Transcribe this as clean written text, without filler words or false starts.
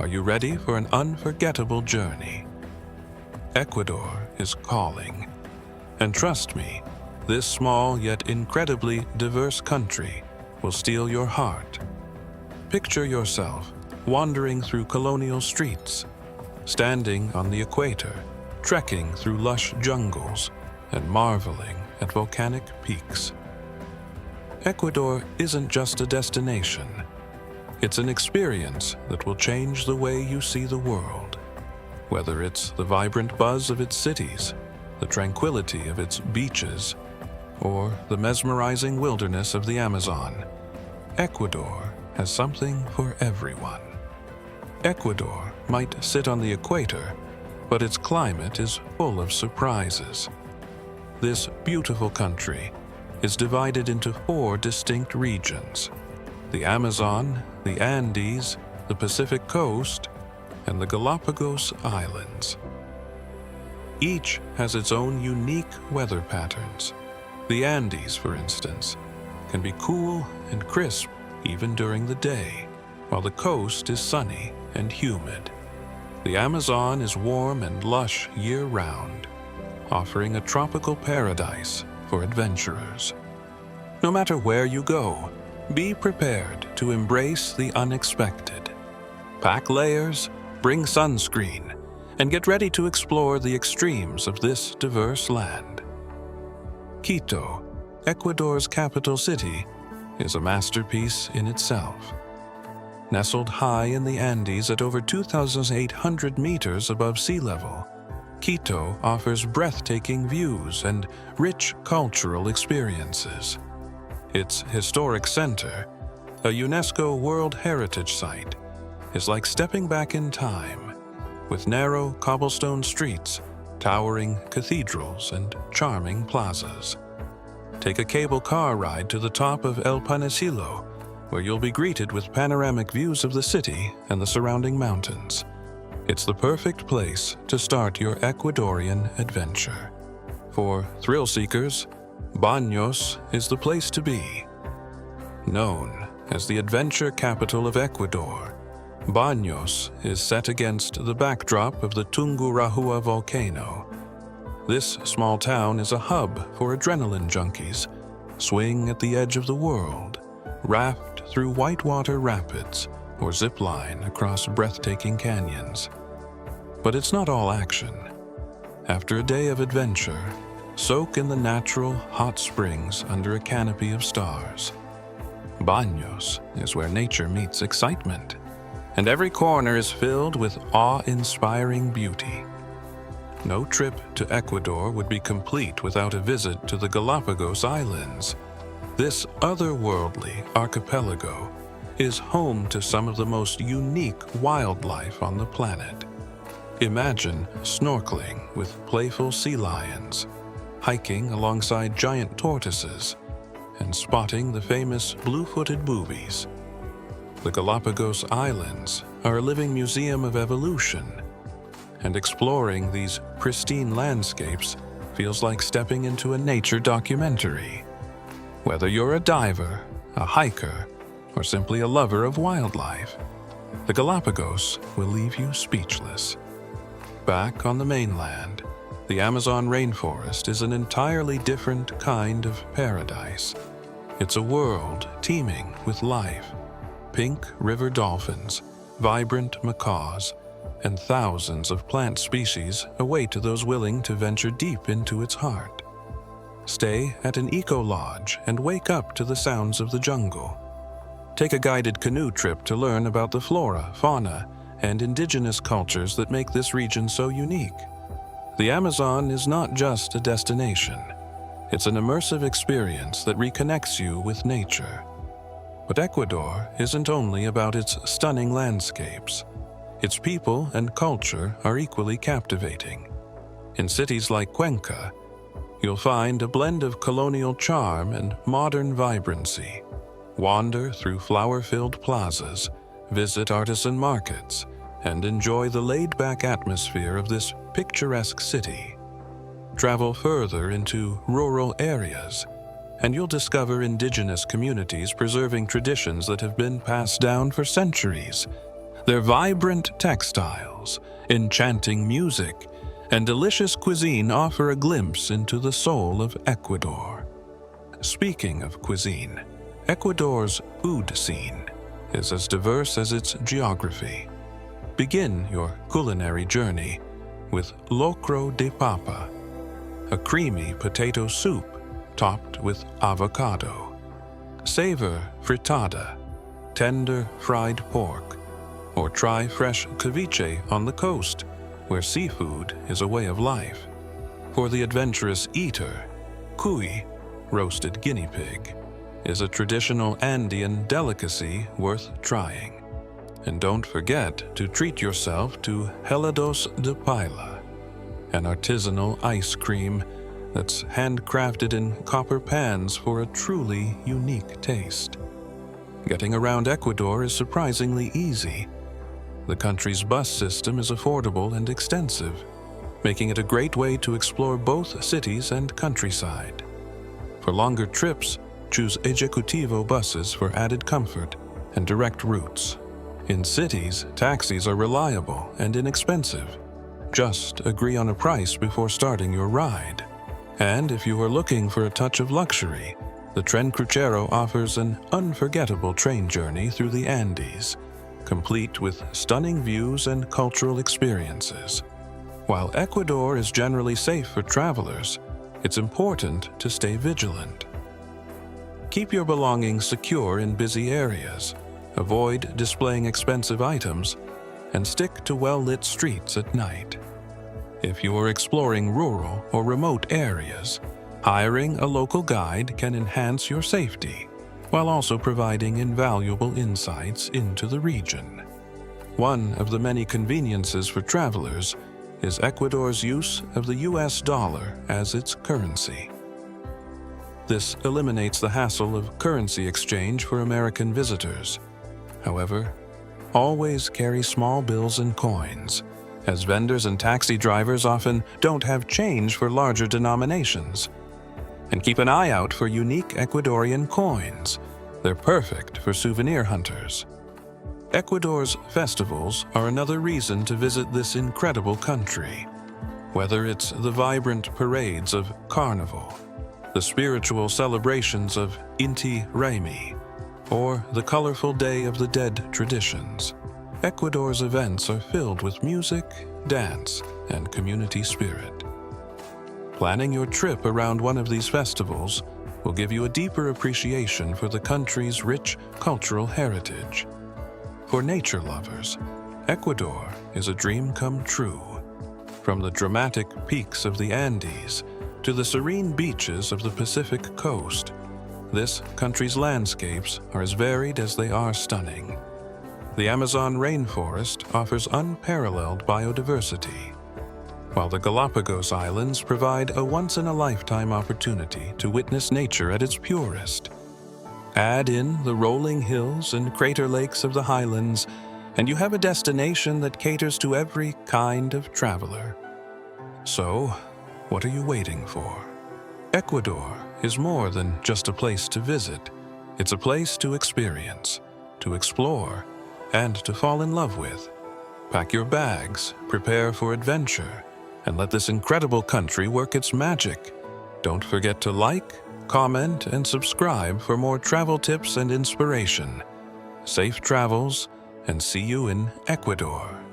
Are you ready for an unforgettable journey? Ecuador is calling. And trust me, this small yet incredibly diverse country will steal your heart. Picture yourself wandering through colonial streets, standing on the equator, trekking through lush jungles, and marveling at volcanic peaks. Ecuador isn't just a destination. It's an experience that will change the way you see the world. Whether it's the vibrant buzz of its cities, the tranquility of its beaches, or the mesmerizing wilderness of the Amazon, Ecuador has something for everyone. Ecuador might sit on the equator, but its climate is full of surprises. This beautiful country is divided into 4 distinct regions: the Amazon, the Andes, the Pacific Coast, and the Galapagos Islands. Each has its own unique weather patterns. The Andes, for instance, can be cool and crisp even during the day, while the coast is sunny and humid. The Amazon is warm and lush year-round, offering a tropical paradise for adventurers. No matter where you go, be prepared to embrace the unexpected. Pack layers, bring sunscreen, and get ready to explore the extremes of this diverse land. Quito, Ecuador's capital city, is a masterpiece in itself. Nestled high in the Andes at over 2,800 meters above sea level, Quito offers breathtaking views and rich cultural experiences. Its historic center, a UNESCO World Heritage Site, is like stepping back in time, with narrow cobblestone streets, towering cathedrals, and charming plazas. Take a cable car ride to the top of El Panecillo, where you'll be greeted with panoramic views of the city and the surrounding mountains. It's the perfect place to start your Ecuadorian adventure. For thrill seekers, Baños is the place to be. Known as the adventure capital of Ecuador, Baños is set against the backdrop of the Tungurahua volcano. This small town is a hub for adrenaline junkies. Swing at the edge of the world, raft through whitewater rapids, or zip line across breathtaking canyons. But it's not all action. After a day of adventure, soak in the natural hot springs under a canopy of stars. Baños is where nature meets excitement, and every corner is filled with awe-inspiring beauty. No trip to Ecuador would be complete without a visit to the Galapagos Islands. This otherworldly archipelago is home to some of the most unique wildlife on the planet. Imagine snorkeling with playful sea lions, hiking alongside giant tortoises, and spotting the famous blue-footed boobies. The Galapagos Islands are a living museum of evolution, and exploring these pristine landscapes feels like stepping into a nature documentary. Whether you're a diver, a hiker, or simply a lover of wildlife, the Galapagos will leave you speechless. Back on the mainland, the Amazon rainforest is an entirely different kind of paradise. It's a world teeming with life. Pink river dolphins, vibrant macaws, and thousands of plant species await those willing to venture deep into its heart. Stay at an eco-lodge and wake up to the sounds of the jungle. Take a guided canoe trip to learn about the flora, fauna, and indigenous cultures that make this region so unique. The Amazon is not just a destination. It's an immersive experience that reconnects you with nature. But Ecuador isn't only about its stunning landscapes. Its people and culture are equally captivating. In cities like Cuenca, you'll find a blend of colonial charm and modern vibrancy. Wander through flower-filled plazas, visit artisan markets, and enjoy the laid-back atmosphere of this picturesque city. Travel further into rural areas, and you'll discover indigenous communities preserving traditions that have been passed down for centuries, Their vibrant textiles, enchanting music, and delicious cuisine offer a glimpse into the soul of Ecuador. Speaking of cuisine, Ecuador's food scene is as diverse as its geography. Begin your culinary journey with locro de papa, a creamy potato soup topped with avocado. Savor fritada, tender fried pork, or try fresh ceviche on the coast, where seafood is a way of life. For the adventurous eater, cuy, roasted guinea pig, is a traditional Andean delicacy worth trying. And don't forget to treat yourself to helados de paila, an artisanal ice cream that's handcrafted in copper pans for a truly unique taste. Getting around Ecuador is surprisingly easy. The country's bus system is affordable and extensive, making it a great way to explore both cities and countryside. For longer trips, choose Ejecutivo buses for added comfort and direct routes. In cities, taxis are reliable and inexpensive. Just agree on a price before starting your ride. And if you are looking for a touch of luxury, the Tren Crucero offers an unforgettable train journey through the Andes, complete with stunning views and cultural experiences. While Ecuador is generally safe for travelers, it's important to stay vigilant. Keep your belongings secure in busy areas, avoid displaying expensive items, and stick to well-lit streets at night. If you are exploring rural or remote areas, hiring a local guide can enhance your safety, while also providing invaluable insights into the region. One of the many conveniences for travelers is Ecuador's use of the US dollar as its currency. This eliminates the hassle of currency exchange for American visitors. However, always carry small bills and coins, as vendors and taxi drivers often don't have change for larger denominations. And keep an eye out for unique Ecuadorian coins. They're perfect for souvenir hunters. Ecuador's festivals are another reason to visit this incredible country. Whether it's the vibrant parades of Carnival, the spiritual celebrations of Inti Raymi, or the colorful Day of the Dead traditions, Ecuador's events are filled with music, dance, and community spirit. Planning your trip around one of these festivals will give you a deeper appreciation for the country's rich cultural heritage. For nature lovers, Ecuador is a dream come true. From the dramatic peaks of the Andes to the serene beaches of the Pacific coast, this country's landscapes are as varied as they are stunning. The Amazon rainforest offers unparalleled biodiversity, while the Galapagos Islands provide a once-in-a-lifetime opportunity to witness nature at its purest. Add in the rolling hills and crater lakes of the highlands, and you have a destination that caters to every kind of traveler. So, what are you waiting for? Ecuador is more than just a place to visit. It's a place to experience, to explore, and to fall in love with. Pack your bags, prepare for adventure, and let this incredible country work its magic. Don't forget to like, comment, and subscribe for more travel tips and inspiration. Safe travels, and see you in Ecuador.